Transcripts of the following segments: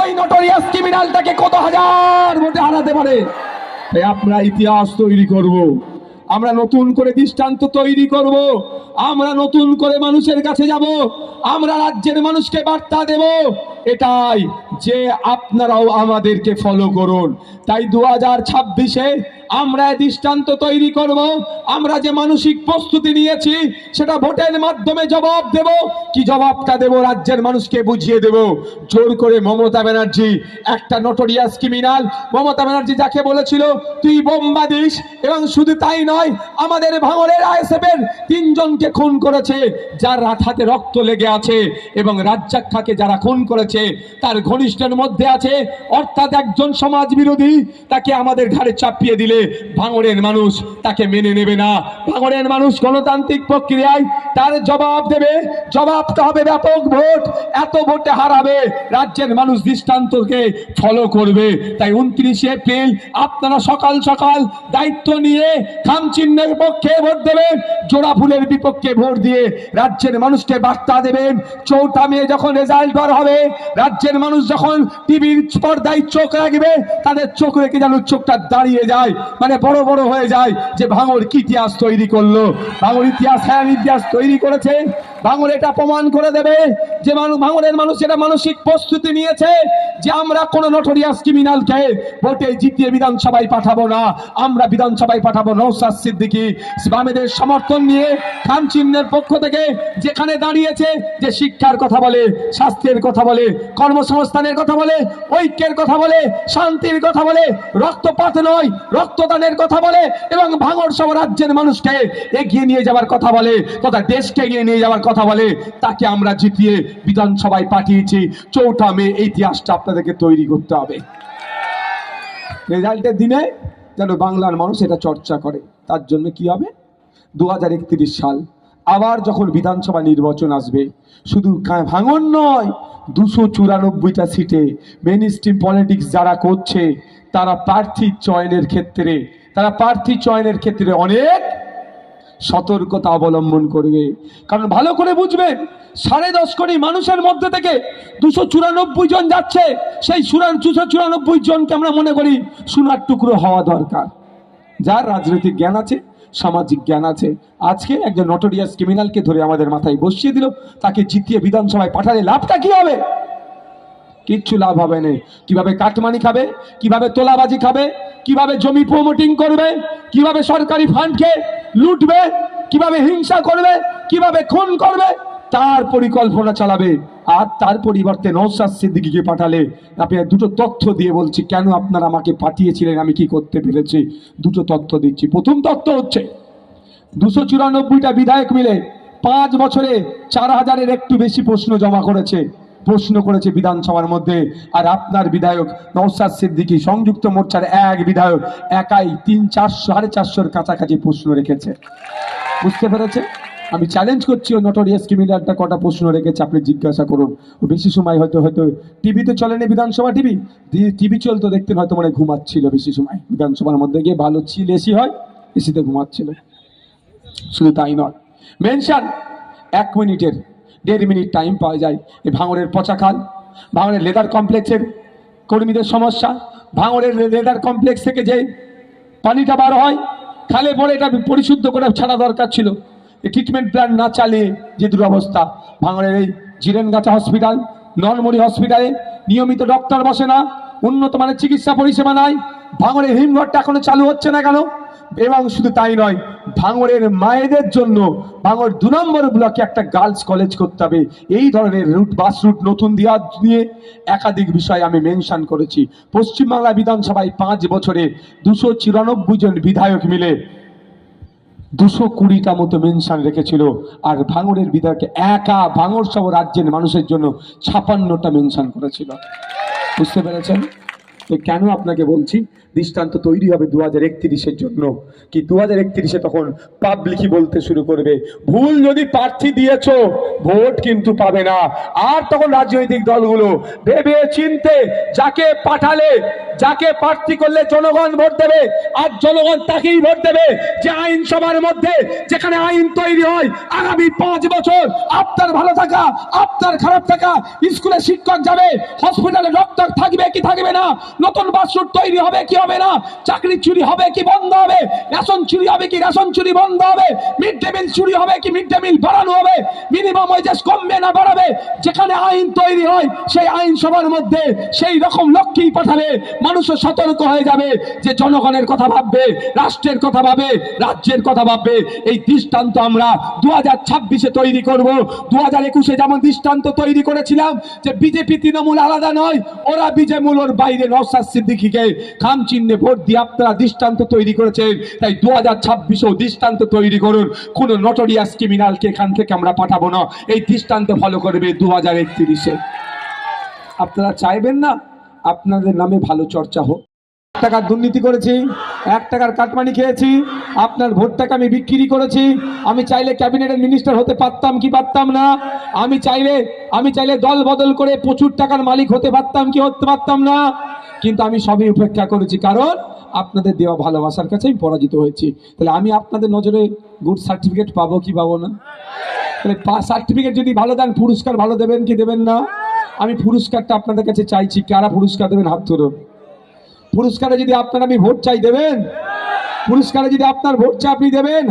ওই নটোরিয়াস ক্রিমিনালটাকে কত হাজার ভোটে হারাতে পারে। তাই আমরা ইতিহাস তৈরি করব, আমরা নতুন করে দৃষ্টান্ত তৈরি করব, আমরা নতুন করে মানুষের কাছে যাব, আমরা রাজ্যের মানুষকে বার্তা দেব এটাই যে আপনারাও আমাদেরকে ফলো করুন। তাই 2026-এ আমরা দৃষ্টান্ত তৈরি করব। আমরা যে মানসিক প্রস্তুতি নিয়েছি সেটা ভোটের মাধ্যমে জবাব দেব। কি জবাবটা দেব রাজ্যের মানুষকে বুঝিয়ে দেব। জোর করে মমতা ব্যানার্জি একটা নটোরিয়াস ক্রিমিনাল, মমতা ব্যানার্জি যাকে বলেছিল তুই বোমা দিস, এবং শুধু তাই নয়, আমাদের ভাঙড়ের আইএসএফের 3 জনকে খুন করেছে, যার হাতে রক্ত লেগে আছে, এবং রাজ্জাক খাকে যারা খুন করেছে তার ঘনিষ্ঠের মধ্যে আছে, অর্থাৎ একজন সমাজ বিরোধী। তাকে আমাদের ঘাড়ে চাপিয়ে দিলে ভাঙড়ের মানুষ তাকে মেনে নেবে না। ভাঙড়ের মানুষ গণতান্ত্রিক প্রক্রিয়ায় তার জবাব দেবে। জবাবটা হবে ব্যাপক ভোট, এত ভোটে হারাবে, রাজ্যের মানুষ দৃষ্টান্তকে ফলো করবে। তাই 29 এপ্রিল আপনারা সকাল সকাল দায়িত্ব নিয়ে খাম চিহ্নের পক্ষে ভোট দেবেন, জোড়া ফুলের বিপক্ষে ভোট দিয়ে রাজ্যের মানুষকে বার্তা দেবেন। 4 মে যখন রেজাল্ট বার হবে, রাজ্যের মানুষ যখন টিভির পর্দায় চোখ রাখবে, তাদের চোখ রেখে যেন চোখটা দাঁড়িয়ে যায়, মানে বড় বড় হয়ে যায় যে ভাঙড় কি ইতিহাস তৈরি করলো। ভাঙড় ইতিহাস, হ্যাঁ ইতিহাস তৈরি করেছে। ভাঙড় এটা প্রমাণ করে দেবে যে ভাঙড়ের মানুষ এটা মানসিক প্রস্তুতি নিয়েছে যে আমরা কোনো নটোরিয়াস ক্রিমিনালকে ভোটে জিতিয়ে বিধানসভায় পাঠাবো না। আমরা বিধানসভায় পাঠাবো নওশাদ সিদ্দিকী, বামেদের সমর্থন নিয়ে খাম চিহ্নের পক্ষ থেকে যেখানে দাঁড়িয়েছে, যে শিক্ষার কথা বলে, স্বাস্থ্যের কথা বলে, কর্মসংস্থানের কথা বলে, ঐক্যের কথা বলে, শান্তির কথা বলে, রক্তপাত নয় রক্তদানের কথা বলে, এবং ভাঙড় সহ রাজ্যের মানুষকে এগিয়ে নিয়ে যাওয়ার কথা বলে, তথা দেশকে এগিয়ে নিয়ে যাওয়ার কথা বলে, তাকে আমরা জিতিয়ে বিধানসভায় পাঠিয়েছি। 4 মে এই ইতিহাসটা আপনাদেরকে তৈরি করতে হবে। রেজাল্টের দিনে যেন বাংলার মানুষ এটা চর্চা করে। তার জন্য কি হবে, 2031 সাল আবার যখন বিধানসভা নির্বাচন আসবে, শুধু ভাঙন নয়, 294টা সিটে মেইন স্ট্রিম পলিটিক্স যারা করছে তারা প্রার্থী চয়নের ক্ষেত্রে অনেক সতর্কতা অবলম্বন করবে। কারণ ভালো করে বুঝবেন, 10.5 কোটি মানুষের মধ্যে থেকে 294 জন যাচ্ছে। সেই 294 জনকে আমরা মনে করি সোনার টুকরো হওয়া দরকার, যার রাজনৈতিক জ্ঞান আছে, সামাজিক জ্ঞান আছে। আজকে একজন নটোরিয়াস ক্রিমিনালকে ধরে আমাদের মাথায় বসিয়ে দিল, তাকে জিতিয়ে বিধানসভায় পাঠালে লাভটা কি হবে? কিচ্ছু লাভ হবে না। কিভাবে কাটমানি খাবে, কিভাবে তোলাবাজি খাবে, কিভাবে জমি প্রমোটিং করবে, কিভাবে সরকারি ফান্ডকে লুটবে, কিভাবে হিংসা করবে, কিভাবে খুন করবে, তার পরিকল্পনা চালাবে। আর তার পরিবর্তে নওশাদ সিদ্দিকীকে পাঠালে, আপনি 2টো তথ্য দিয়ে বলছি কেন আপনারা আমাকে পাঠিয়েছিলেন, আমি কি করতে পেরেছি। 2টো তথ্য দিচ্ছি। প্রথম তথ্য হচ্ছে 294টা বিধায়ক মিলে 5 বছরে 4000-এর একটু বেশি প্রশ্ন করেছে বিধানসভার মধ্যে। আর আপনার বিধায়ক নওশাদ সিদ্দিকী, সংযুক্ত মোর্চার এক বিধায়ক, একাই 300-450-এর কাছাকাছি প্রশ্ন রেখেছে। বুঝতে পেরেছে? আমি চ্যালেঞ্জ করছি, ও নটোরিয়াস ক্রিমিনালটা কটা প্রশ্ন রেখেছে আপনি জিজ্ঞাসা করুন। ও বেশি সময় হয়তো টিভিতে চলেনি, বিধানসভা টিভি চলতো, দেখতেন হয়তো মানে ঘুমাচ্ছিল বেশি সময়। বিধানসভার মধ্যে গিয়ে ভালো চিল এসি হয়, এসিতে ঘুমাচ্ছিল। শুধু তাই নয়, মেনশন 1 মিনিটের 1.5 মিনিট টাইম পাওয়া যায়। এই ভাঙড়ের পচাখাল, ভাঙড়ের লেদার কমপ্লেক্সের কর্মীদের সমস্যা, ভাঙড়ের লেদার কমপ্লেক্স থেকে যে পানিটা বার হয় খালে পড়ে, এটা পরিশুদ্ধ করে ছাড়া দরকার ছিল। এই ট্রিটমেন্ট প্ল্যান না চালিয়ে যে দুরবস্থা, ভাঙড়ের এই জিরেনগাছা হসপিটাল, নলমুড়ি হসপিটালে নিয়মিত ডক্টর বসে না, উন্নত মানের চিকিৎসা পরিষেবা নাই, ভাঙড়ের হিমঘরটা এখনো চালু হচ্ছে না কেন? এবং শুধু তাই নয়, ভাঙড়ের মায়েদের জন্য ভাঙড় 2 নম্বর ব্লকে একটা গার্লস কলেজ করতে হবে। এই ধরনের বাস রুট নতুন দেওয়া নিয়ে একাধিক বিষয় আমি মেনশন করেছি। পশ্চিমবাংলা বিধানসভায় 5 বছরে 294 জন বিধায়ক মিলে 220টা মতো মেনশন রেখেছিল। আর ভাঙড়ের বিধায়ক একা ভাঙড় সহ রাজ্যের মানুষের জন্য 56টা মেনশন করেছিল। বুঝতে পেরেছেন? তো কেন আপনাকে বলছি দৃষ্টান্ত তৈরি হবে 2031-এর জন্য। কি 2031-এ তখন পাবলিকই বলতে শুরু করবে, ভুল যদি প্রার্থী দিয়েছো ভোট কিন্তু পাবে না। আর তখন রাজনৈতিক দলগুলো ভেবে চিনতে যাকে পাঠালে যাকে প্রার্থী করলে জনগণ ভোট দেবে, আর জনগণ তাকেই ভোট দেবে যে আইনসভার মধ্যে যেখানে আইন তৈরি হয় আগামী 5 বছর আপনার ভালো থাকা, আপনার খারাপ থাকা, স্কুলে শিক্ষক যাবে, হসপিটালে ডক্টর থাকবে কি থাকবে না, নতুন বাসরুট তৈরি হবে কি হবে না, চাকরি চুরি হবে কি বন্ধ হবে, রেশন চুরি হবে কি রেশন চুরি বন্ধ হবে, মিড ডে মিল চুরি হবে কি মিড ডে মিল বাড়ানো হবে, মিনিমাম ওয়েজেস কমবে না বাড়াবে, যেখানে আইন তৈরি হয় সেই আইনসভার মধ্যে সেই রকম লক্ষ্যেই পাঠাবে। মানুষও সতর্ক হয়ে যাবে যে জনগণের কথা ভাববে, রাষ্ট্রের কথা ভাবে, রাজ্যের কথা ভাববে। এই দৃষ্টান্ত আমরা 2026-এ তৈরি করব। 2021-এ যেমন দৃষ্টান্ত তৈরি করেছিলাম যে বিজেপি তৃণমূল আলাদা নয়, ওরা বিজেমূল ওর বাইরে নওশাদ সিদ্দিকীকে খাম চিহ্নে ভোট দিয়ে আপনারা দৃষ্টান্ত তৈরি করেছেন। তাই 2026-এও দৃষ্টান্ত তৈরি করুন। কোন নটোরিয়াস ক্রিমিনালকে এখান থেকে আমরা পাঠাবো না। এই দৃষ্টান্ত ফলো করবে 2031-এ। আপনারা চাইবেন না আপনাদের নামে ভালো চর্চা হোক? টাকার দুর্নীতি করেছি, 1 টাকার কাটমানি খেয়েছি, আপনার ভোটটাকে আমি বিক্রি করেছি। আমি চাইলে ক্যাবিনেটের মিনিস্টার হতে পারতাম কি পারতাম না? আমি চাইলে দল বদল করে প্রচুর টাকার মালিক হতে পারতাম কি হতে পারতাম না? কিন্তু আমি সবই উপেক্ষা করেছি, কারণ আপনাদের দেওয়া ভালোবাসার কাছে আমি পরাজিত হয়েছি। তাহলে আমি আপনাদের নজরে গুড সার্টিফিকেট পাবো কি পাবো না? তাহলে সার্টিফিকেট যদি ভালো দেন, পুরস্কার ভালো দেবেন কি দেবেন না? আমি পুরস্কারটা আপনাদের কাছে চাইছি। কারা পুরস্কার দেবেন হাত তুলুন। পুরস্কারে যদি আপনার আমি ভোট চাই দেবেন? পুরস্কারে যদি আপনার ভোট চাই আপনি দেবেন?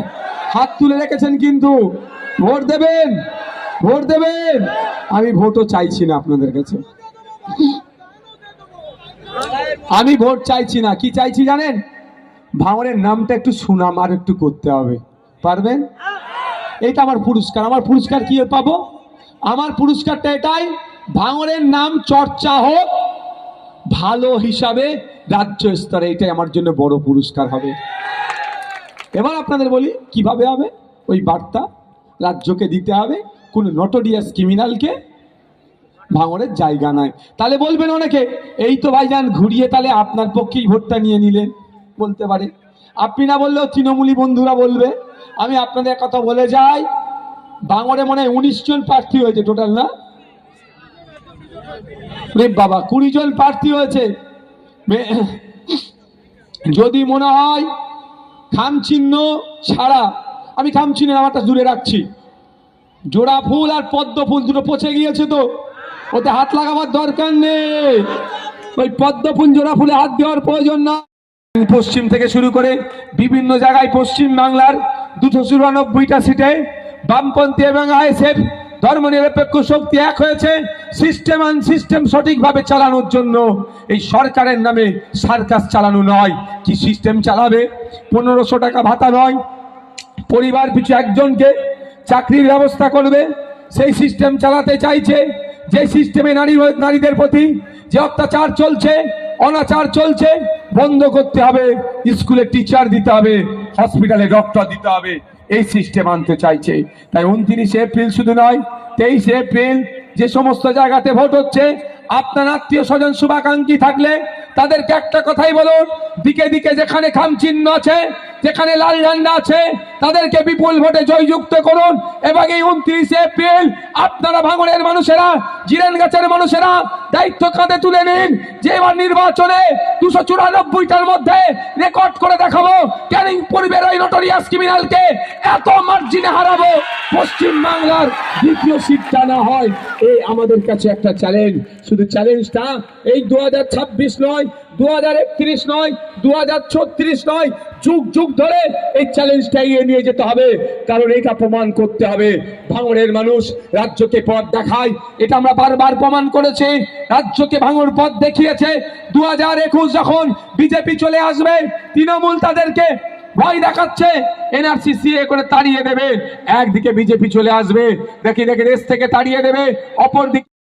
হাত তুলে রেখেছেন কিন্তু। ভোট দেবেন, ভোট দেবেন। আমি ভোটও চাইছি না আপনাদের কাছে, আমি ভোট চাইছি না। কি চাইছি জানেন? ভাঙড়ের নামটা একটু সুনাম আর একটু করতে হবে। পারবেন? এইটা আমার পুরস্কার। আমার পুরস্কার কি পাবো? আমার পুরস্কারটা এটাই, ভাঙড়ের নাম চর্চা হোক ভালো হিসাবে রাজ্য স্তরে। এটাই আমার জন্য বড় পুরস্কার হবে। এবার আপনাদের বলি কিভাবে হবে। ওই বার্তা রাজ্যকে দিতে হবে, কোন নটোরিয়াস ক্রিমিনালকে ভাঙড়ের জায়গা নাই। তাহলে বলবেন অনেকে, এই তো ভাইজান ঘুরিয়ে তাহলে আপনার পক্ষেই ভোটটা নিয়ে নিলেন। বলতে পারে, আপনি না বললেও তৃণমূলী বন্ধুরা বলবে। আমি আপনাদের কথা বলে যাই, ভাঙড়ে মনে হয় 19 জন প্রার্থী হয়েছে টোটাল, না রে বাবা, 20 জন প্রার্থী হয়েছে। যদি মনে হয় খাম চিহ্ন ছাড়া, আমি খাম চিহ্ন নামটা দূরে রাখছি, জোড়া ফুল আর পদ্ম ফুল দুটো পচে গিয়েছে, তো ওতে হাত লাগাবার দরকার নেই। ওই পদ্ম ফুল জোড়া ফুলে হাত দেওয়ার প্রয়োজন না। পশ্চিম থেকে শুরু করে বিভিন্ন জায়গায় পশ্চিম বাংলার 294টা সিটে বামপন্থী এবং আইএসএফ ধর্মনিরপেক্ষ শক্তি এক হয়েছে সিস্টেম সঠিকভাবে চালানোর জন্য। এই সরকারের নামে সার্কাস চালানো নয়। কি সিস্টেম চালাবে? 1500 টাকা ভাতা নয়, পরিবার পিছু একজনকে চাকরির ব্যবস্থা করবে, সেই সিস্টেম চালাতে চাইছে। যে সিস্টেমে নারীদের প্রতি যে অত্যাচার চলছে, অনাচার চলছে, বন্ধ করতে হবে। স্কুলে টিচার দিতে হবে, হসপিটালে ডক্টর দিতে হবে, এই সিস্টেম আনতে চাইছে। তাই 29 এপ্রিল শুধু নয়, 23 এপ্রিল যে সমস্ত জায়গাতে ভোট হচ্ছে, আপনার আত্মীয় স্বজন শুভাকাঙ্ক্ষী থাকলে তাদেরকে একটা কথাই বলুন, দিকে দিকে যেখানে খাম চিহ্ন আছে, যেখানে লাল ঝান্ডা আছে, তাদেরকে বিপুল ভোটে জয়যুক্ত করুন। এবং এই 29 এপ্রিল আপনারা ভাঙড়ের মানুষেরা, জিরেন গাছের মানুষেরা দায়িত্ব কাঁধে তুলে নিন যে এবার নির্বাচনে 294টার মধ্যে রেকর্ড করে দেখাবো ক্যানিং পূর্বের ওই নটোরিয়াস ক্রিমিনালকে এত মার্জিনে হারাবো, পশ্চিম বাংলার দ্বিতীয় সিটটা না হয়। এই আমাদের কাছে একটা চ্যালেঞ্জ। শুধু চ্যালেঞ্জটা এই 2026 নয়, 2031 নয়, 2036 নয়, যুগ যুগ ধরে এই চ্যালেঞ্জটা এগিয়ে নিয়ে যেতে হবে। কারণ এটা প্রমাণ করতে হবে ভাঙড়ের মানুষ রাজ্যকে পথ দেখায়। এটা আমরা বারবার প্রমাণ করেছি, রাজ্যকে ভাঙড় পথ দেখিয়েছে। 2021 যখন বিজেপি চলে আসবে, তৃণমূল তাদেরকে ভয় দেখাচ্ছে, এনআরসি সিএ করে তাড়িয়ে দেবে। একদিকে বিজেপি চলে আসবে, দেখি দেশ থেকে তাড়িয়ে দেবে, অপরদিকে